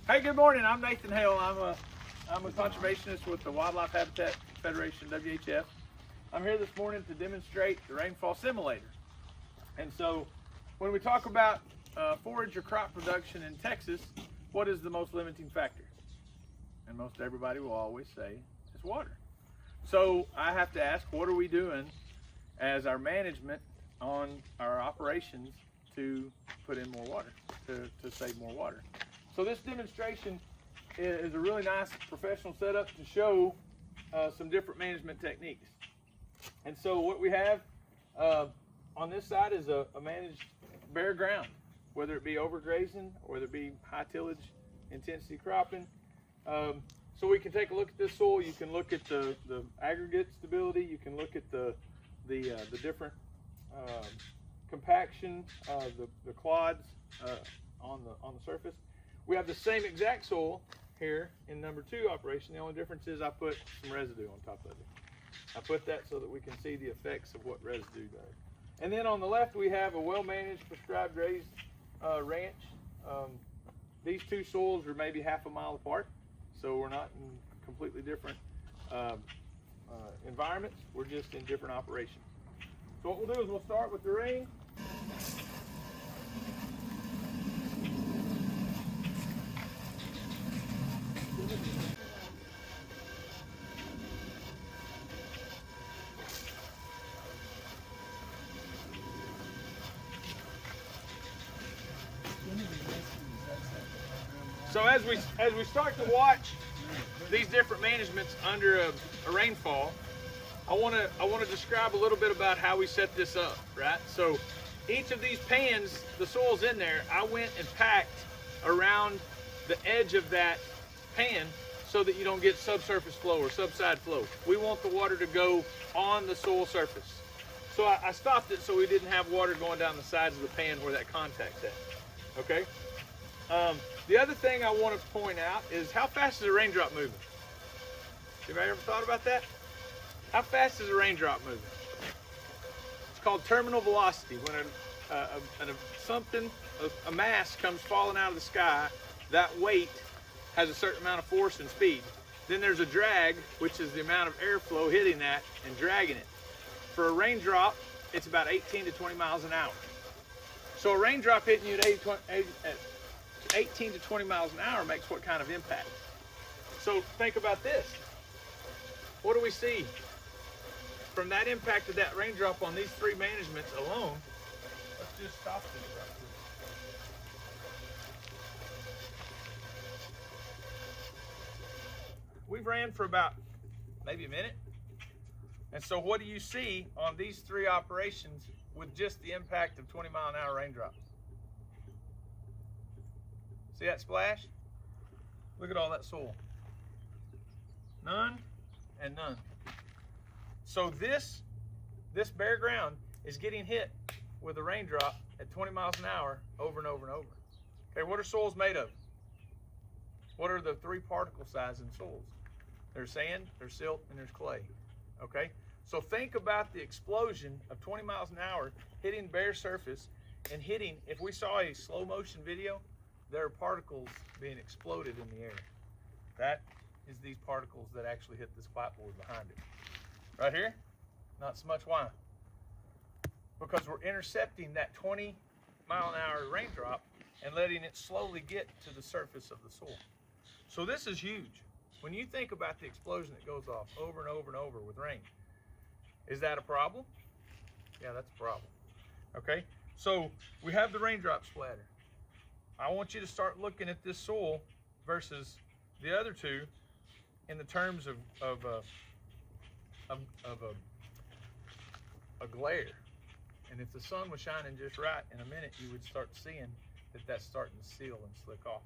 Hey, good morning. I'm Nathan Hale. I'm a conservationist with the Wildlife Habitat Federation, WHF. I'm here this morning to demonstrate the Rainfall Simulator. And so when we talk about forage or crop production in Texas, what is the most limiting factor? And most everybody will always say it's water. So I have to ask, what are we doing as our management on our operations to put in more water, to save more water? So this demonstration is a really nice professional setup to show some different management techniques. And so what we have on this side is a managed bare ground, whether it be overgrazing or whether it be high tillage intensity cropping. So we can take a look at this soil. You can look at the aggregate stability. You can look at the different compaction, the clods on the surface. We have the same exact soil here in number 2 operation. The only difference is I put some residue on top of it. I put that so that we can see the effects of what residue does. And then on the left we have a well-managed prescribed raised ranch. These two soils are maybe half a mile apart, so we're not in completely different environments. We're just in different operations. So what we'll do is we'll start with the rain. So as we start to watch these different managements under a rainfall, I want to describe a little bit about how we set this up, right? So each of these pans, the soil's in there, I went and packed around the edge of that pan so that you don't get subsurface flow or subside flow. We want the water to go on the soil surface. So I stopped it so we didn't have water going down the sides of the pan where that contact's at, okay? The other thing I want to point out is how fast is a raindrop moving? Anybody ever thought about that? How fast is a raindrop moving? It's called terminal velocity. When a mass comes falling out of the sky, that weight has a certain amount of force and speed. Then there's a drag, which is the amount of airflow hitting that and dragging it. For a raindrop, it's about 18 to 20 miles an hour. So a raindrop hitting you at 18 to 20 miles an hour makes what kind of impact? So think about this. What do we see from that impact of that raindrop on these 3 managements alone? Let's just stop this right quick. We've ran for about maybe a minute. And so what do you see on these 3 operations with just the impact of 20-mile-an-hour raindrops? See that splash? Look at all that soil. None and none. So this bare ground is getting hit with a raindrop at 20 miles an hour over and over and over. Okay, what are soils made of? What are the 3 particle size in soils? There's sand, there's silt, and there's clay. Okay, so think about the explosion of 20 miles an hour hitting bare surface and hitting, if we saw a slow motion video, there are particles being exploded in the air. That is these particles that actually hit this clapboard behind it. Right here, not so much. Why? Because we're intercepting that 20-mile-an-hour raindrop and letting it slowly get to the surface of the soil. So this is huge. When you think about the explosion that goes off over and over and over with rain, is that a problem? Yeah, that's a problem. Okay, so we have the raindrop splatter. I want you to start looking at this soil versus the other 2 in the terms of a glare. And if the sun was shining just right, in a minute you would start seeing that that's starting to seal and slick off.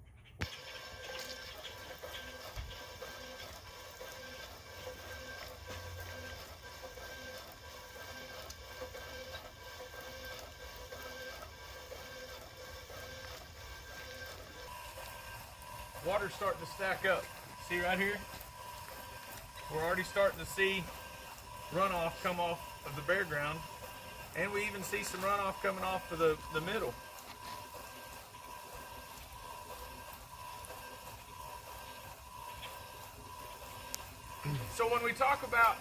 Water's starting to stack up. See right here? We're already starting to see runoff come off of the bare ground, and we even see some runoff coming off of the middle. So when we talk about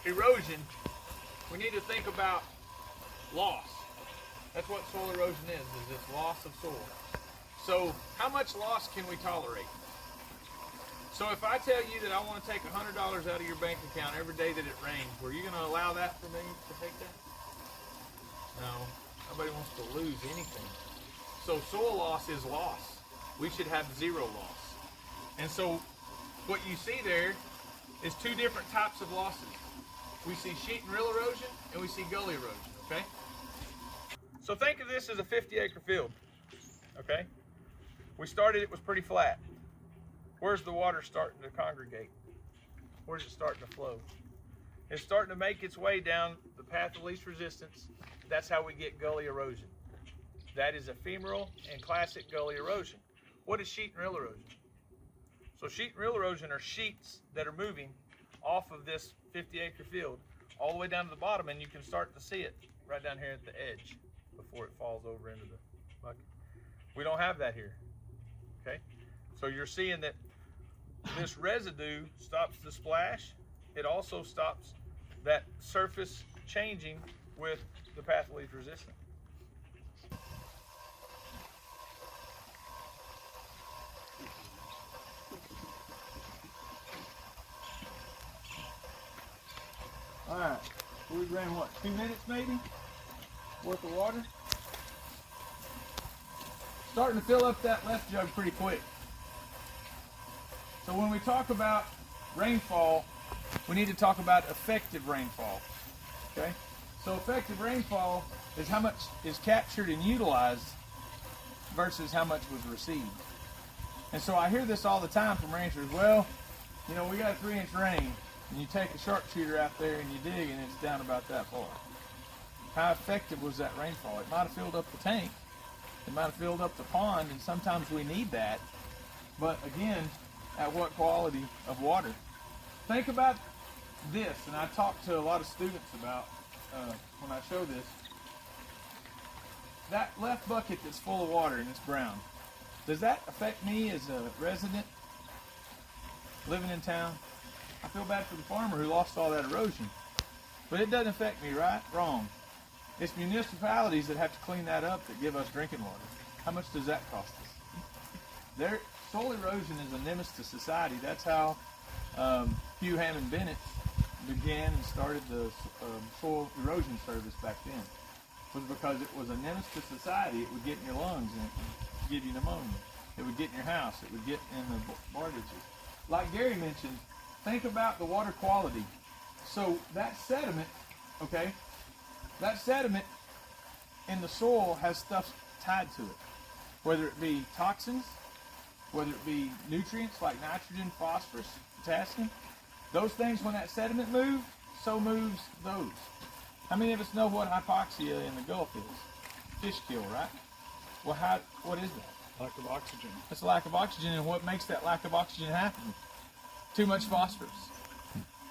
erosion, we need to think about loss. That's what soil erosion is it's loss of soil. So how much loss can we tolerate? So if I tell you that I want to take $100 out of your bank account every day that it rains, were you going to allow that for me to take that? No, nobody wants to lose anything. So soil loss is loss. We should have zero loss. And so what you see there is two different types of losses. We see sheet and rill erosion and we see gully erosion, okay? So think of this as a 50-acre field, okay? We started, it was pretty flat. Where's the water starting to congregate? Where's it starting to flow? It's starting to make its way down the path of least resistance. That's how we get gully erosion. That is ephemeral and classic gully erosion. What is sheet and rill erosion? So sheet and rill erosion are sheets that are moving off of this 50-acre field all the way down to the bottom, and you can start to see it right down here at the edge before it falls over into the bucket. We don't have that here, okay? So you're seeing that this residue stops the splash. It also stops that surface changing with the path of least resistance. All right, so we ran what, 2 minutes maybe worth of water? Starting to fill up that left jug pretty quick. So when we talk about rainfall, we need to talk about effective rainfall, okay? So effective rainfall is how much is captured and utilized versus how much was received. And so I hear this all the time from ranchers, well, you know, we got a 3-inch rain, and you take a sharpshooter out there and you dig and it's down about that far. How effective was that rainfall? It might have filled up the tank, it might have filled up the pond, and sometimes we need that. But again, at what quality of water? Think about this, and I talk to a lot of students about when I show this. That left bucket that's full of water and it's brown, does that affect me as a resident living in town? I feel bad for the farmer who lost all that erosion, but it doesn't affect me, right? Wrong. It's municipalities that have to clean that up that give us drinking water. How much does that cost us? Soil erosion is a menace to society. That's how Hugh Hammond Bennett began and started the soil erosion service back then. It was because it was a menace to society. It would get in your lungs and it would give you pneumonia. It would get in your house. It would get in the bar ditches. Like Gary mentioned, think about the water quality. So that sediment, okay, that sediment in the soil has stuff tied to it, whether it be toxins, whether it be nutrients like nitrogen, phosphorus, potassium. Those things, when that sediment moves, so moves those. How many of us know what hypoxia in the Gulf is? Fish kill, right? Well, what is that? Lack of oxygen. It's a lack of oxygen, and what makes that lack of oxygen happen? Too much phosphorus.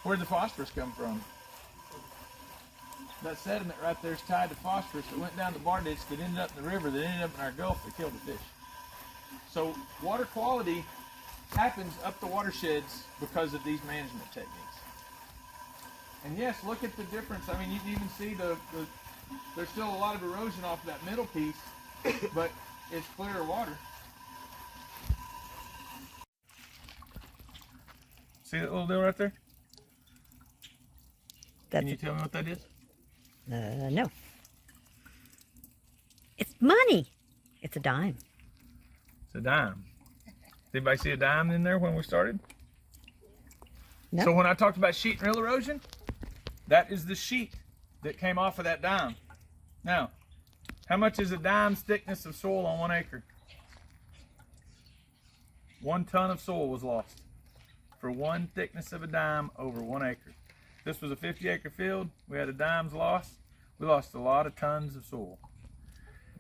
Where'd the phosphorus come from? That sediment right there is tied to phosphorus that went down the bar ditch, that ended up in the river, that ended up in our Gulf, that killed the fish. So water quality happens up the watersheds because of these management techniques. And yes, look at the difference. I mean, you can even see there's still a lot of erosion off that middle piece, but it's clearer water. See that little deal right there? Can you tell me what that is? No. It's money. It's a dime. It's a dime. Did anybody see a dime in there when we started? No. So when I talked about sheet and rill erosion, that is the sheet that came off of that dime. Now, how much is a dime's thickness of soil on 1 acre? 1 ton of soil was lost for 1 thickness of a dime over 1 acre. This was a 50-acre field. We had a dime's loss. We lost a lot of tons of soil.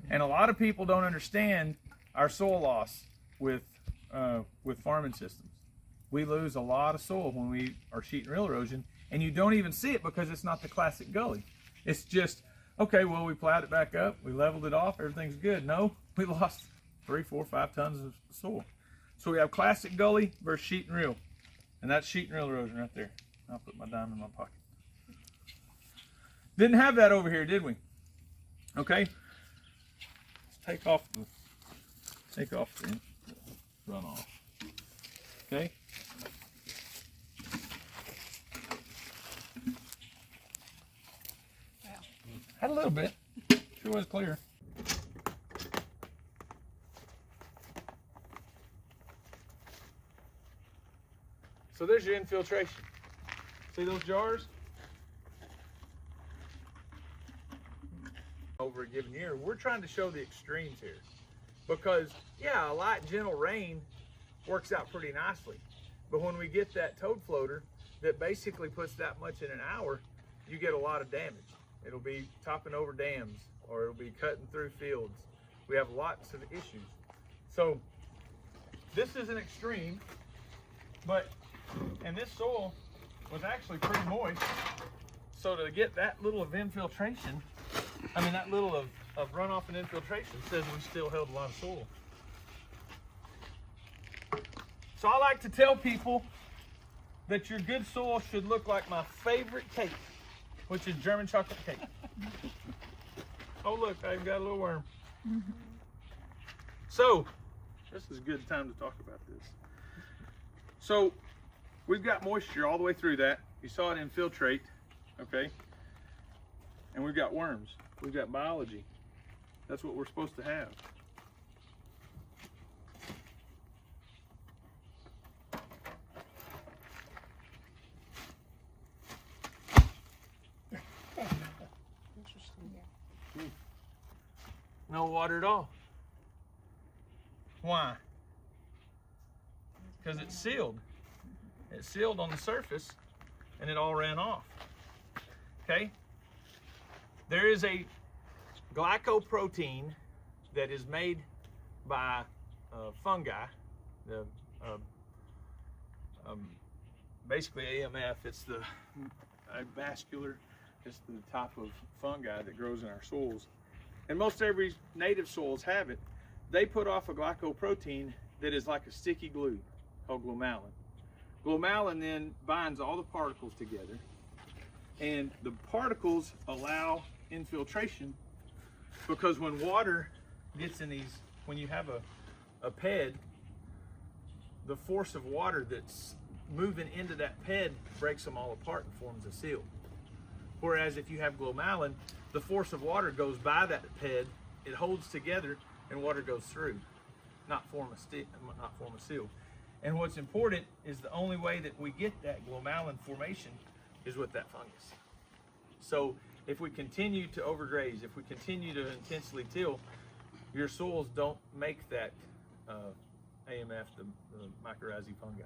And a lot of people don't understand our soil loss with farming systems. We lose a lot of soil when we are sheet and rill erosion, and you don't even see it because it's not the classic gully. It's just, okay, well, we plowed it back up, we leveled it off, everything's good. No, we lost 3, 4, 5 tons of soil. So we have classic gully versus sheet and rill. And that's sheet and rill erosion right there. I'll put my dime in my pocket. Didn't have that over here, did we? Okay. Let's take off the runoff. Okay. Had a little bit. Sure was clear. So there's your infiltration. See those jars? Over a given year, we're trying to show the extremes here. Because, yeah, a light, gentle rain works out pretty nicely. But when we get that toad floater that basically puts that much in an hour, you get a lot of damage. It'll be topping over dams, or it'll be cutting through fields. We have lots of issues. So this is an extreme, and this soil was actually pretty moist. So to get that little of infiltration, that little of runoff and infiltration says we still held a lot of soil. So I like to tell people that your good soil should look like my favorite cake, which is German chocolate cake. Oh look, I've got a little worm. So, this is a good time to talk about this. So, we've got moisture all the way through that. You saw it infiltrate, okay? And we've got worms. We've got biology. That's what we're supposed to have. No water at all. Why? Because it's sealed. It's sealed on the surface and it all ran off. Okay? There is a glycoprotein that is made by fungi, basically AMF. It's the vascular, it's the type of fungi that grows in our soils. And most every native soils have it. They put off a glycoprotein that is like a sticky glue called glomalin. Glomalin then binds all the particles together, and the particles allow infiltration, because when water gets in these, when you have a PED, the force of water that's moving into that PED breaks them all apart and forms a seal. Whereas if you have glomalin, the force of water goes by that PED, it holds together, and water goes through, not form a seal. And what's important is the only way that we get that glomalin formation is with that fungus. So if we continue to overgraze, if we continue to intensely till, your soils don't make that AMF, the mycorrhizae fungi.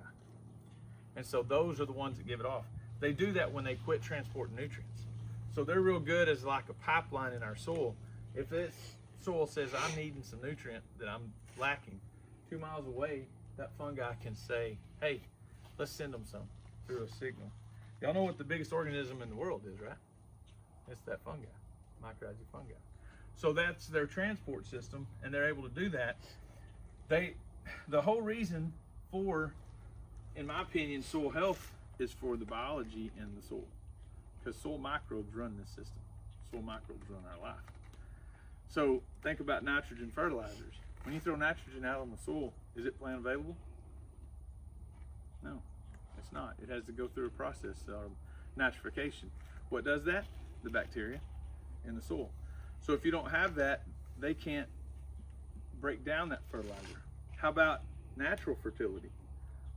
And so those are the ones that give it off. They do that when they quit transporting nutrients. So they're real good as like a pipeline in our soil. If this soil says I'm needing some nutrient that I'm lacking, 2 miles away, that fungi can say, hey, let's send them some through a signal. Y'all know what the biggest organism in the world is, right? It's that fungi, mycorrhizae fungi. So that's their transport system, and they're able to do that. The whole reason for, in my opinion, soil health is for the biology in the soil. Because soil microbes run this system. Soil microbes run our life. So think about nitrogen fertilizers. When you throw nitrogen out on the soil, is it plant available? No, it's not. It has to go through a process of nitrification. What does that? The bacteria in the soil. So if you don't have that, they can't break down that fertilizer. How about natural fertility?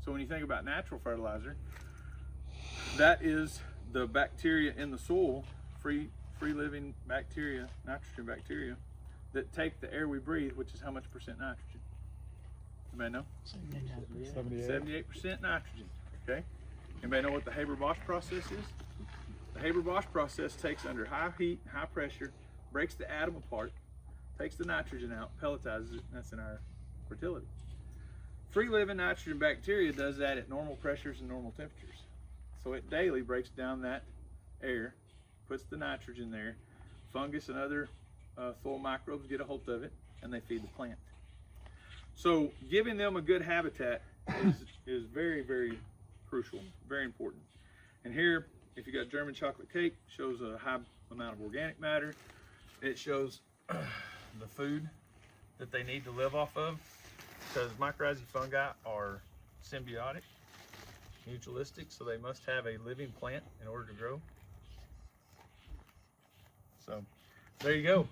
So when you think about natural fertilizer, that is the bacteria in the soil, free living bacteria, nitrogen bacteria, that take the air we breathe, which is how much percent nitrogen? Anybody know? 78% nitrogen. Okay. Anybody know what the Haber-Bosch process is? The Haber-Bosch process takes under high heat, high pressure, breaks the atom apart, takes the nitrogen out, pelletizes it, and that's in our fertility. Free living nitrogen bacteria does that at normal pressures and normal temperatures. So it daily breaks down that air, puts the nitrogen there, fungus and other soil microbes get a hold of it, and they feed the plant. So giving them a good habitat is very, very crucial, very important. And here, if you got German chocolate cake, shows a high amount of organic matter. It shows the food that they need to live off of, because mycorrhizae fungi are symbiotic, mutualistic, so they must have a living plant in order to grow. So there you go.